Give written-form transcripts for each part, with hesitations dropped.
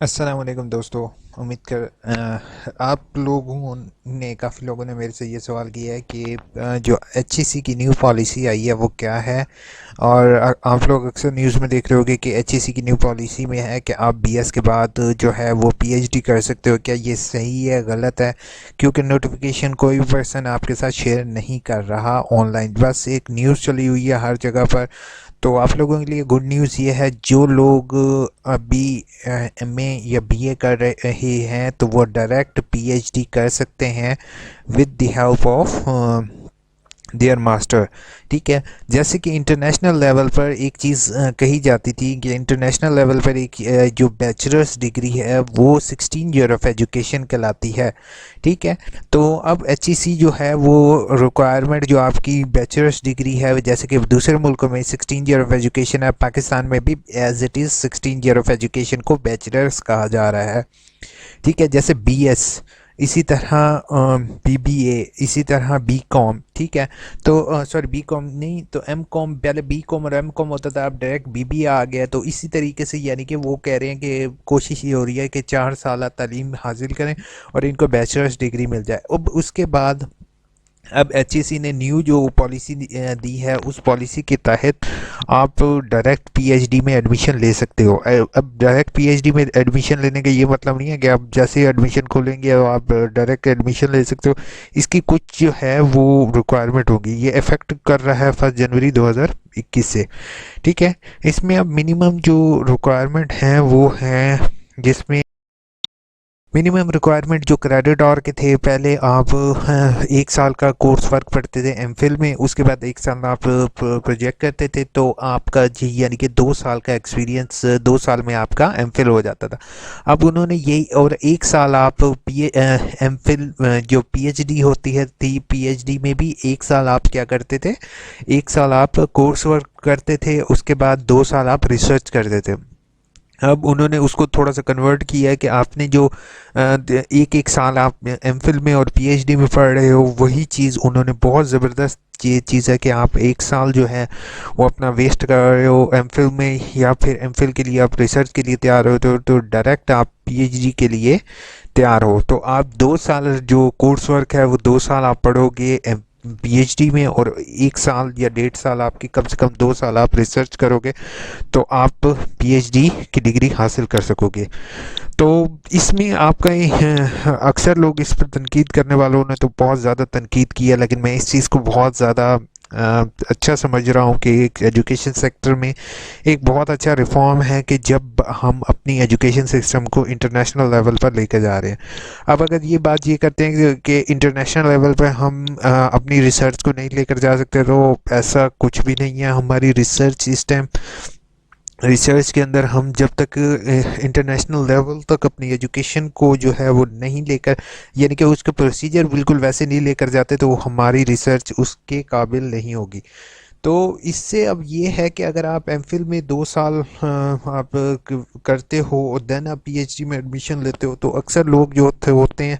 अस्सलाम वालेकुम दोस्तों। उम्मीद कर आप लोगों ने काफ़ी लोगों ने मेरे से ये सवाल किया है कि जो एचईसी की न्यू पॉलिसी आई है वो क्या है। और आप लोग अक्सर न्यूज़ में देख रहे होगे कि एचईसी की न्यू पॉलिसी में है कि आप बीएस के बाद जो है वो पीएचडी कर सकते हो। क्या ये सही है गलत है? क्योंकि नोटिफिकेशन कोई भी पर्सन आपके साथ शेयर नहीं कर रहा ऑनलाइन, बस एक न्यूज़ चली हुई है हर जगह पर। तो आप लोगों के लिए गुड न्यूज़ ये है, जो लोग अभी एमए या बीए कर रहे हैं तो वो डायरेक्ट पीएचडी कर सकते हैं with the help of their master. ठीक है। जैसे कि इंटरनेशनल लेवल पर एक चीज़ कही जाती थी कि इंटरनेशनल लेवल पर एक जो बैचलर्स डिग्री है वो 16 ईयर ऑफ एजुकेशन कहलाती है। ठीक है। तो अब एचईसी जो है वो रिक्वायरमेंट जो आपकी बैचलर्स डिग्री है, जैसे कि दूसरे मुल्कों में 16 ईयर ऑफ एजुकेशन है, पाकिस्तान में भी as it is 16 year of education को बैचलर्स कहा जा रहा है। ठीक है। जैसे बीएस, इसी तरह बीबीए, इसी तरह बीकॉम। ठीक है। तो सॉरी बीकॉम नहीं तो एमकॉम, पहले बीकॉम और एमकॉम होता था, अब डायरेक्ट बीबीए आ गया। तो इसी तरीके से यानी कि वो कह रहे हैं कि कोशिश ये हो रही है कि 4 साल तालीम हासिल करें और इनको बैचलर्स डिग्री मिल जाए। अब उसके बाद अब एचईसी ने न्यू जो पॉलिसी दी है, उस पॉलिसी के तहत आप डायरेक्ट पीएचडी में एडमिशन ले सकते हो। अब डायरेक्ट पीएचडी में एडमिशन लेने का ये मतलब नहीं है कि आप जैसे ही एडमिशन खोलेंगे और आप डायरेक्ट एडमिशन ले सकते हो। इसकी कुछ जो है वो रिक्वायरमेंट होगी। ये इफेक्ट कर रहा है 1 जनवरी 2021 से। ठीक है। इसमें अब मिनिमम जो रिक्वायरमेंट है वो है, जिसमें मिनिमम रिक्वायरमेंट जो क्रेडिट और के थे, पहले आप 1 साल का कोर्स वर्क पढ़ते थे एमफिल में, उसके बाद 1 साल आप प्रोजेक्ट करते थे, तो आपका जी यानी कि 2 साल का एक्सपीरियंस 2 साल में आपका एमफिल हो जाता था। अब उन्होंने यही, और 1 साल आप पी एमफिल जो पीएचडी होती है थी, पीएचडी में भी 1 साल आप क्या करते थे, 1 साल आप कोर्स वर्क करते थे, उसके बाद 2 साल आप रिसर्च करते थे। अब उन्होंने उसको थोड़ा सा कन्वर्ट किया है कि आपने जो एक एक साल आप एमफिल में और पीएचडी में पढ़ रहे हो, वही चीज़ उन्होंने बहुत ज़बरदस्त ये चीज़ है कि आप 1 साल जो है वो अपना वेस्ट कर रहे हो एमफिल में, या फिर एमफिल के लिए आप रिसर्च के लिए तैयार हो तो डायरेक्ट आप पीएचडी के लिए तैयार हो। तो आप 2 साल जो कोर्स वर्क है वो 2 साल आप पढ़ोगे पीएचडी में, और 1 साल या 1.5 साल आपकी, कम से कम 2 साल आप रिसर्च करोगे, तो आप पीएचडी की डिग्री हासिल कर सकोगे। तो इसमें आपका अक्सर लोग इस पर तनकीद करने वालों ने तो बहुत ज़्यादा तनकीद की है, लेकिन मैं इस चीज़ को बहुत ज़्यादा अच्छा समझ रहा हूँ कि एक एजुकेशन सेक्टर में एक बहुत अच्छा रिफॉर्म है कि जब हम अपनी एजुकेशन सिस्टम को इंटरनेशनल लेवल पर लेकर जा रहे हैं। अब अगर ये बात ये करते हैं कि इंटरनेशनल लेवल पर हम अपनी रिसर्च को नहीं लेकर जा सकते, तो ऐसा कुछ भी नहीं है। हमारी रिसर्च सिस्टम, रिसर्च के अंदर हम जब तक इंटरनेशनल लेवल तक अपनी एजुकेशन को जो है वो नहीं लेकर, यानी कि उसके प्रोसीजर बिल्कुल वैसे नहीं लेकर जाते, तो हमारी रिसर्च उसके काबिल नहीं होगी। तो इससे अब ये है कि अगर आप एमफिल में 2 साल आप करते हो और देन आप पीएचडी में एडमिशन लेते हो, तो अक्सर लोग जो होते हैं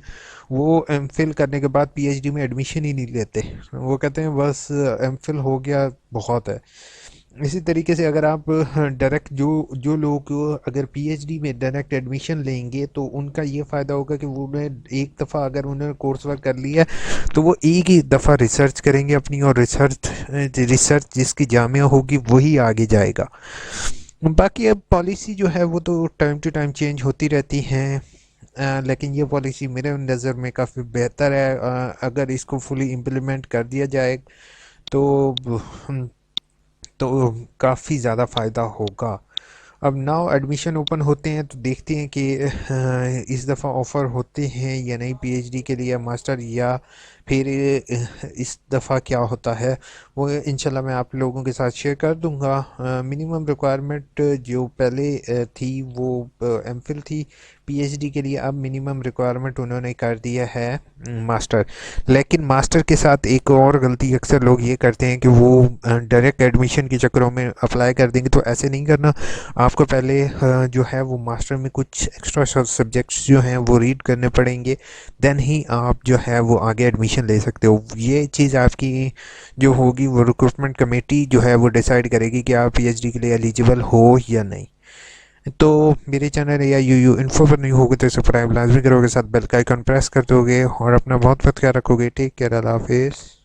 वो एमफिल करने के बाद पीएचडी में एडमिशन ही नहीं लेते। वो कहते हैं बस एमफिल हो गया बहुत है। इसी तरीके से अगर आप डायरेक्ट जो जो लोग अगर पीएचडी में डायरेक्ट एडमिशन लेंगे, तो उनका ये फ़ायदा होगा कि वो उन्हें एक दफ़ा अगर उन्होंने कोर्स वर्क कर लिया तो वो एक ही दफ़ा रिसर्च करेंगे अपनी, और रिसर्च रिसर्च जिसकी जामिया होगी वही आगे जाएगा। बाकी अब पॉलिसी जो है वो तो टाइम टू टाइम चेंज होती रहती हैं, लेकिन ये पॉलिसी मेरे नज़र में काफ़ी बेहतर है। अगर इसको फुली इम्प्लीमेंट कर दिया जाए तो तो काफ़ी ज़्यादा फ़ायदा होगा। अब नाउ एडमिशन ओपन होते हैं तो देखते हैं कि इस दफ़ा ऑफ़र होते हैं या नहीं पीएचडी के लिए मास्टर, या फिर इस दफ़ा क्या होता है वो इंशाल्लाह मैं आप लोगों के साथ शेयर कर दूंगा। मिनिमम रिक्वायरमेंट जो पहले थी वो एमफिल थी, पीएचडी के लिए अब मिनिमम रिक्वायरमेंट उन्होंने कर दिया है मास्टर। लेकिन मास्टर के साथ एक और गलती अक्सर लोग ये करते हैं कि वो डायरेक्ट एडमिशन के चक्करों में अप्लाई कर देंगे, तो ऐसे नहीं करना। आपको पहले जो है वो मास्टर में कुछ एक्स्ट्रा सब्जेक्ट्स जो हैं वो रीड करने पड़ेंगे, देन ही आप जो है वो आगे एडमिशन ले सकते हो। ये चीज़ आपकी जो होगी वो रिक्रूटमेंट कमेटी जो है वो डिसाइड करेगी कि आप पीएचडी के लिए एलिजिबल हो या नहीं। तो मेरे चैनल या यू इन्फो पर नहीं होगे तो सब्सक्राइब लाजमी करोगे, साथ बेल का आइकन प्रेस कर दोगे और अपना बहुत बहुत ख्याल रखोगे। टेक केयर, अल्लाह हाफिज़।